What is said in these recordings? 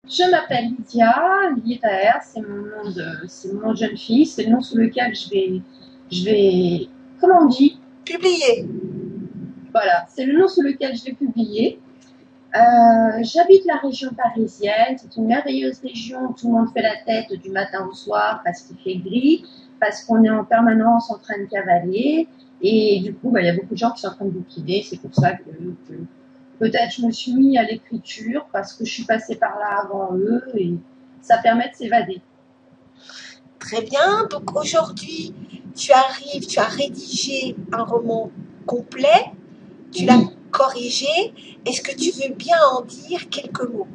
Je m'appelle Lydia, Lydia, c'est mon nom de jeune fille, c'est le nom sous lequel comment on dit? Publié. Voilà, c'est le nom sous lequel je vais publier. J'habite la région parisienne, c'est une merveilleuse région où tout le monde fait la tête du matin au soir parce qu'il fait gris, parce qu'on est en permanence en train de cavaler, et du coup, il y a beaucoup de gens qui sont en train de bouquiner, c'est pour ça que peut-être je me suis mis à l'écriture parce que je suis passée par là avant eux et ça permet de s'évader. Très bien. Donc aujourd'hui, tu arrives, tu as rédigé un roman complet, tu l'as Oui, corrigé. Est-ce que tu veux bien en dire quelques mots?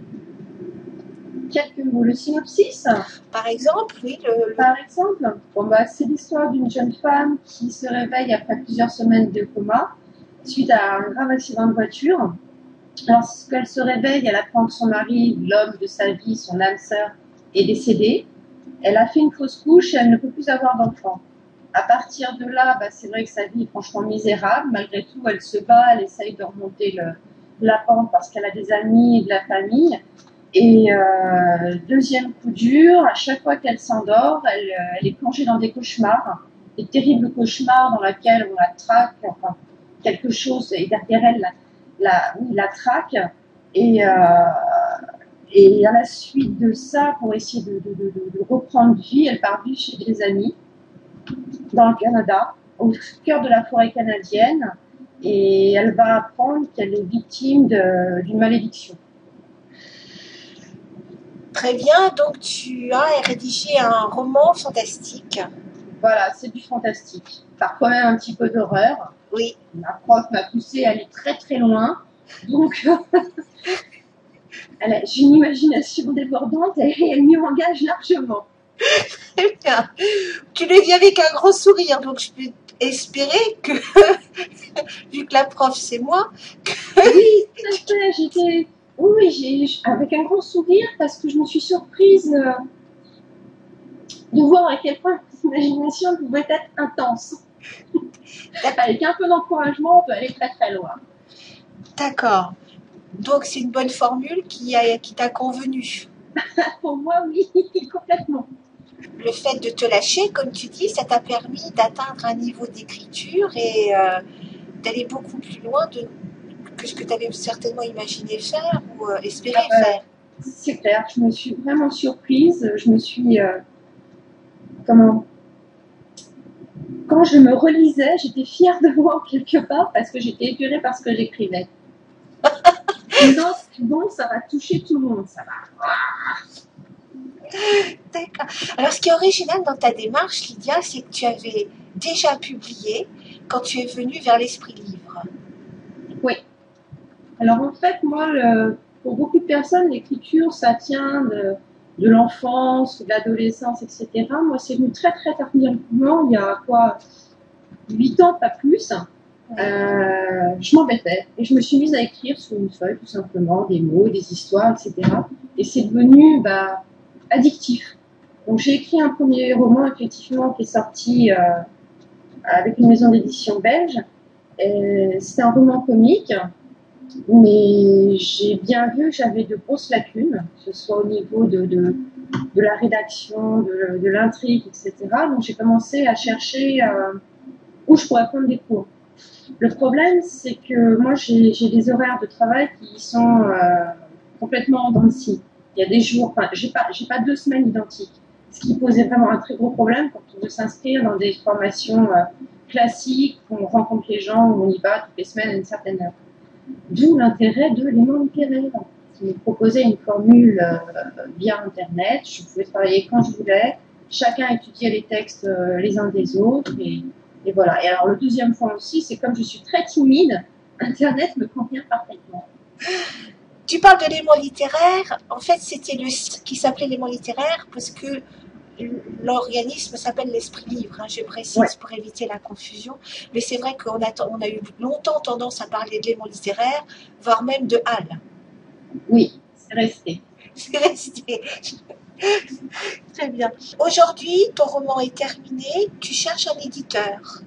quelques mots. Le synopsis, Par exemple, oui, par exemple, c'est l'histoire d'une jeune femme qui se réveille après plusieurs semaines de coma suite à un grave accident de voiture. Lorsqu'elle se réveille, elle apprend que son mari, l'homme de sa vie, son âme sœur, est décédé. Elle a fait une fausse couche et elle ne peut plus avoir d'enfant. À partir de là, c'est vrai que sa vie est franchement misérable. Malgré tout, elle se bat, elle essaye de remonter la pente parce qu'elle a des amis et de la famille. Et deuxième coup dur, à chaque fois qu'elle s'endort, elle est plongée dans des cauchemars, des terribles cauchemars dans lesquels on la traque, enfin quelque chose, et derrière elle, oui, la traque. Et, euh, et à la suite de ça, pour essayer de reprendre vie, elle part vivre chez des amis dans le Canada, au cœur de la forêt canadienne, et elle va apprendre qu'elle est victime d'une malédiction. très bien. Donc tu as rédigé un roman fantastique. Voilà, c'est du fantastique. Parfois même un petit peu d'horreur. Oui, Ma prof m'a poussée à aller très très loin. Donc, j'ai une imagination débordante et elle m'y engage largement. très bien. Tu le dis avec un grand sourire, donc je peux espérer que, vu que la prof c'est moi, Oui, tout à fait. Oui, avec un grand sourire parce que je me suis surprise de voir à quel point l'imagination pouvait être intense. Avec un peu d'encouragement, on peut aller très très loin. d'accord. Donc c'est une bonne formule qui t'a convenu. Pour moi, oui, complètement. Le fait de te lâcher, comme tu dis, ça t'a permis d'atteindre un niveau d'écriture et d'aller beaucoup plus loin que ce que tu avais certainement imaginé faire ou espéré Ah faire. c'est clair, je me suis vraiment surprise. Je me suis, comment, quand je me relisais, j'étais fière de moi quelque part parce que j'étais épurée par ce que j'écrivais. Non, bon, ça va toucher tout le monde, ça va. D'accord. Alors ce qui est original dans ta démarche, Lydia, c'est que tu avais déjà publié quand tu es venue vers l'Esprit Livre. Oui. Alors en fait, moi, pour beaucoup de personnes, l'écriture, ça tient de l'enfance, de l'adolescence, etc. Moi, c'est venu très très tardivement, il y a quoi, 8 ans, pas plus. Je m'embêtais et je me suis mise à écrire sur une feuille tout simplement des mots, des histoires, etc. Et c'est devenu addictif. Donc j'ai écrit un premier roman effectivement qui est sorti avec une maison d'édition belge. C'était un roman comique, mais j'ai bien vu que j'avais de grosses lacunes, que ce soit au niveau de la rédaction, de l'intrigue, etc. Donc j'ai commencé à chercher où je pourrais prendre des cours. Le problème, c'est que moi, j'ai des horaires de travail qui sont complètement en dents de scie. Il y a des jours, enfin, j'ai pas 2 semaines identiques. Ce qui posait vraiment un très gros problème quand on veut s'inscrire dans des formations classiques, où on rencontre les gens, où on y va toutes les semaines à une certaine heure. D'où l'intérêt de l'aimant littéraire, qui me proposait une formule via Internet. Je pouvais travailler quand je voulais. Chacun étudiait les textes les uns des autres. Et voilà. Et alors, le deuxième point aussi, c'est comme je suis très timide, Internet me convient parfaitement. Tu parles de l'élément littéraire. En fait, c'était le site qui s'appelait l'élément littéraire parce que l'organisme s'appelle l'Esprit Livre, hein, je Ouais, précise pour éviter la confusion. Mais c'est vrai on a eu longtemps tendance à parler d'élément littéraire, voire même de Halle. oui, c'est resté. C'est resté. Très bien. Aujourd'hui, ton roman est terminé, tu cherches un éditeur.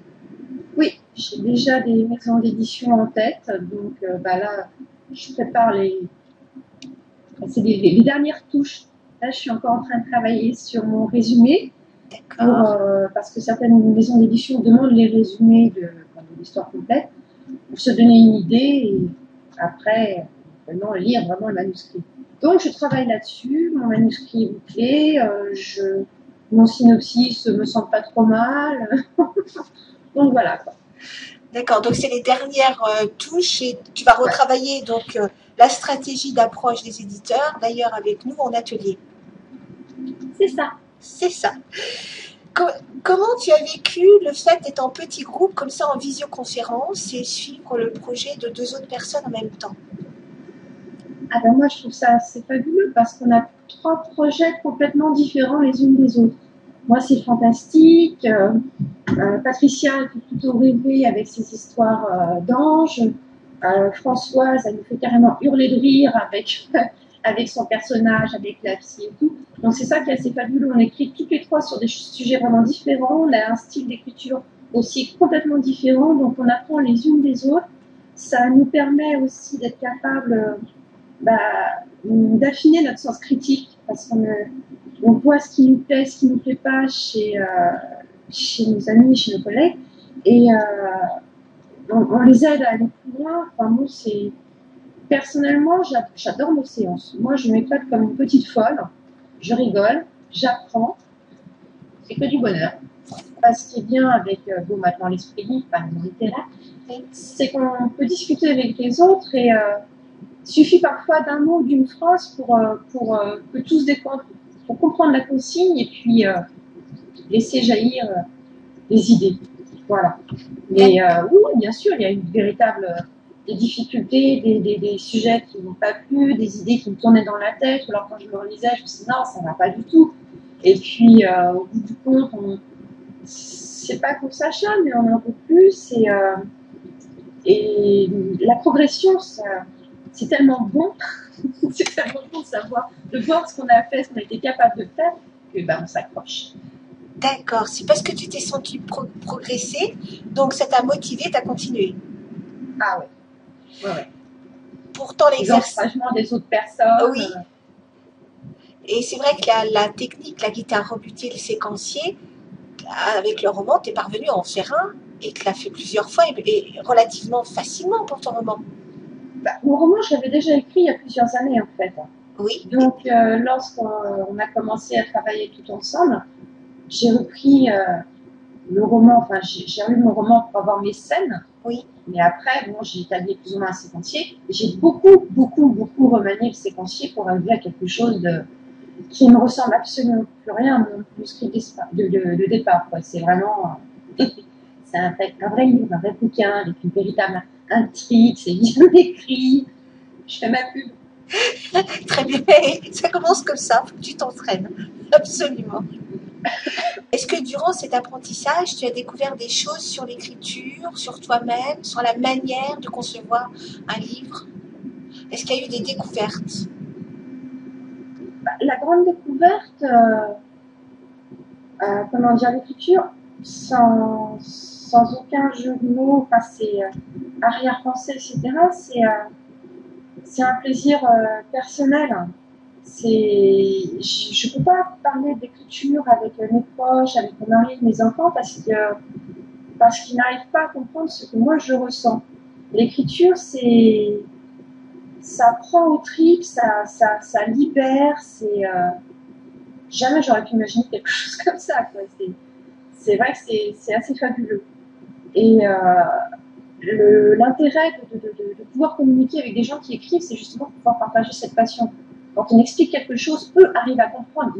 Oui, j'ai déjà des maisons d'édition en tête. Donc là, je prépare c'est les dernières touches. Là, je suis encore en train de travailler sur mon résumé, parce que certaines maisons d'édition demandent les résumés de l'histoire complète pour se donner une idée et après, vraiment lire vraiment le manuscrit. Donc, je travaille là-dessus. Mon manuscrit est bouclé. Mon synopsis me semble pas trop mal. Donc, voilà, quoi. D'accord, donc c'est les dernières touches et tu vas retravailler donc la stratégie d'approche des éditeurs, d'ailleurs avec nous en atelier. C'est ça. C'est ça. Comment tu as vécu le fait d'être en petit groupe comme ça en visioconférence et suivre le projet de 2 autres personnes en même temps? Ah ben moi je trouve ça assez fabuleux parce qu'on a 3 projets complètement différents les unes des autres. Moi c'est fantastique, Patricia elle fait plutôt rêver avec ses histoires d'anges, Françoise elle nous fait carrément hurler de rire avec, avec son personnage, avec la psy et tout. Donc c'est ça qui est assez fabuleux, on écrit toutes les 3 sur des sujets vraiment différents, on a un style d'écriture aussi complètement différent, donc on apprend les unes des autres. Ça nous permet aussi d'être capable d'affiner notre sens critique parce qu'on voit ce qui nous plaît, ce qui ne nous plaît pas chez nos amis, chez nos collègues et on les aide à aller plus loin. Enfin, moi, personnellement, j'adore nos séances. Moi, je m'éclate comme une petite folle, je rigole, j'apprends, c'est que du bonheur. Ce qui est bien avec maintenant l'esprit libre, par exemple littéraire, c'est qu'on peut discuter avec les autres et il suffit parfois d'un mot, d'une phrase pour que tout se décompte, pour comprendre la consigne et puis laisser jaillir les idées. Voilà. Mais oui, bien sûr, il y a une véritable des difficultés, des sujets qui n'ont pas plu, des idées qui me tournaient dans la tête. Alors quand je me relisais, je me disais non, ça ne va pas du tout. Et puis au bout du compte, c'est pas qu'on s'acharne, mais on en veut plus. Et la progression, c'est tellement bon, c'est tellement bon de voir ce qu'on a fait, ce qu'on a été capable de faire, que on s'accroche. D'accord, c'est parce que tu t'es senti progresser, donc ça t'a motivé, t'as continué. Ah ouais. Ouais. Pourtant l'exercice. L'encouragement des autres personnes. Oui. Et c'est vrai que la technique, la guitare rebutée, le séquencier, avec le roman, t'es parvenu à en faire un et tu l'as fait plusieurs fois et relativement facilement pour ton roman. Mon roman, je l'avais déjà écrit il y a plusieurs années en fait. Oui. Donc lorsqu'on a commencé à travailler tout ensemble, j'ai repris le roman, enfin j'ai lu mon roman pour avoir mes scènes. Oui. Mais après, bon, j'ai établi plus ou moins un séquencier. J'ai beaucoup remanié le séquencier pour arriver à quelque chose qui ne ressemble absolument plus rien à mon manuscrit de départ. C'est vraiment c'est un vrai livre, un vrai bouquin avec une véritable intrigue, c'est bien écrit. Je fais ma pub. Très bien, ça commence comme ça, faut que tu t'entraînes, absolument. Est-ce que durant cet apprentissage, tu as découvert des choses sur l'écriture, sur toi-même, sur la manière de concevoir un livre? Est-ce qu'il y a eu des découvertes? La grande découverte, comment dire, l'écriture, sans aucun jeu de mots, enfin c'est arrière-pensée, etc., c'est un plaisir personnel. Je peux pas parler d'écriture avec mes proches, avec mon mari, mes enfants, parce qu'ils n'arrivent pas à comprendre ce que moi je ressens. L'écriture, ça prend au tripes, ça libère, jamais j'aurais pu imaginer quelque chose comme ça, quoi. C'est vrai que c'est assez fabuleux. Et l'intérêt de pouvoir communiquer avec des gens qui écrivent, c'est justement pouvoir partager cette passion. Quand on explique quelque chose, eux arrivent à comprendre.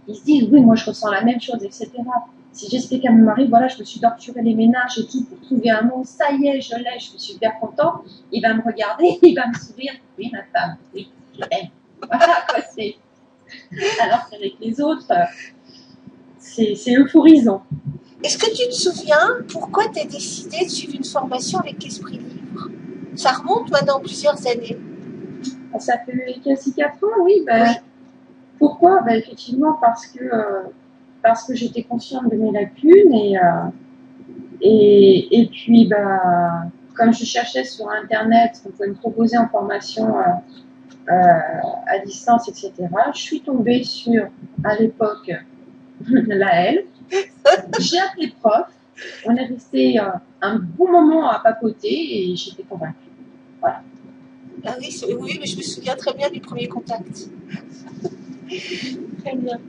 Ils se disent, oui, moi je ressens la même chose, etc. Si j'explique à mon mari, voilà, je me suis torturé les ménages et tout pour trouver un mot, ça y est, je l'ai, je suis super content, il va me regarder, il va me sourire, oui, ma femme, oui, je l'aime. Voilà, quoi, alors qu'avec les autres, c'est euphorisant. Est-ce que tu te souviens pourquoi tu as décidé de suivre une formation avec l'Esprit Libre? Ça remonte maintenant plusieurs années. Ça fait quasi 4 ans, oui. Oui. Pourquoi? Effectivement, parce que j'étais consciente de mes lacunes et puis, comme je cherchais sur Internet ce qu'on pouvait me proposer en formation à distance, etc. Je suis tombée sur, à l'époque, la L. J'ai appelé le prof. On est resté un bon moment à papoter et j'étais convaincue. Voilà. Ah oui, oui, mais je me souviens très bien du premier contact. Très bien.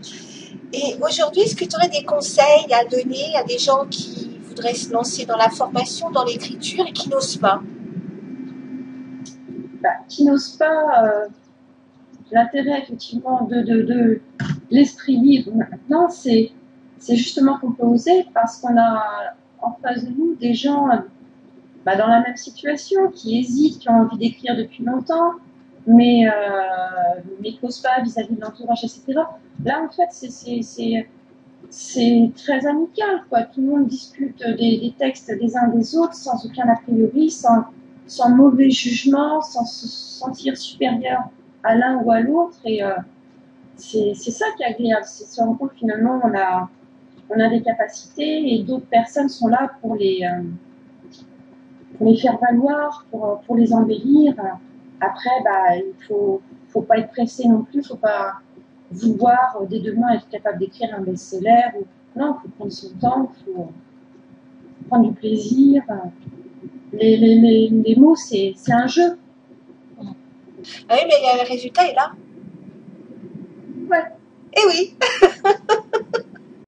Et aujourd'hui, est-ce que tu aurais des conseils à donner à des gens qui voudraient se lancer dans la formation, dans l'écriture et qui n'osent pas? Qui n'osent pas, l'intérêt effectivement de l'esprit libre maintenant, c'est justement qu'on peut oser parce qu'on a en face de nous des gens dans la même situation, qui hésitent, qui ont envie d'écrire depuis longtemps, mais qui n'osent pas vis-à-vis de l'entourage, etc. Là, en fait, c'est très amical, quoi. Tout le monde discute des textes des uns des autres sans aucun a priori, sans mauvais jugement, sans se sentir supérieur à l'un ou à l'autre. Et c'est ça qui est agréable, c'est se rendre compte finalement on a des capacités et d'autres personnes sont là pour les faire valoir, pour les embellir. Après, il faut pas être pressé non plus, faut pas vouloir dès demain être capable d'écrire un best-seller. Non, il faut prendre son temps, il faut prendre du plaisir. Les mots, c'est un jeu. Ah oui, mais le résultat est là. Ouais. Eh oui.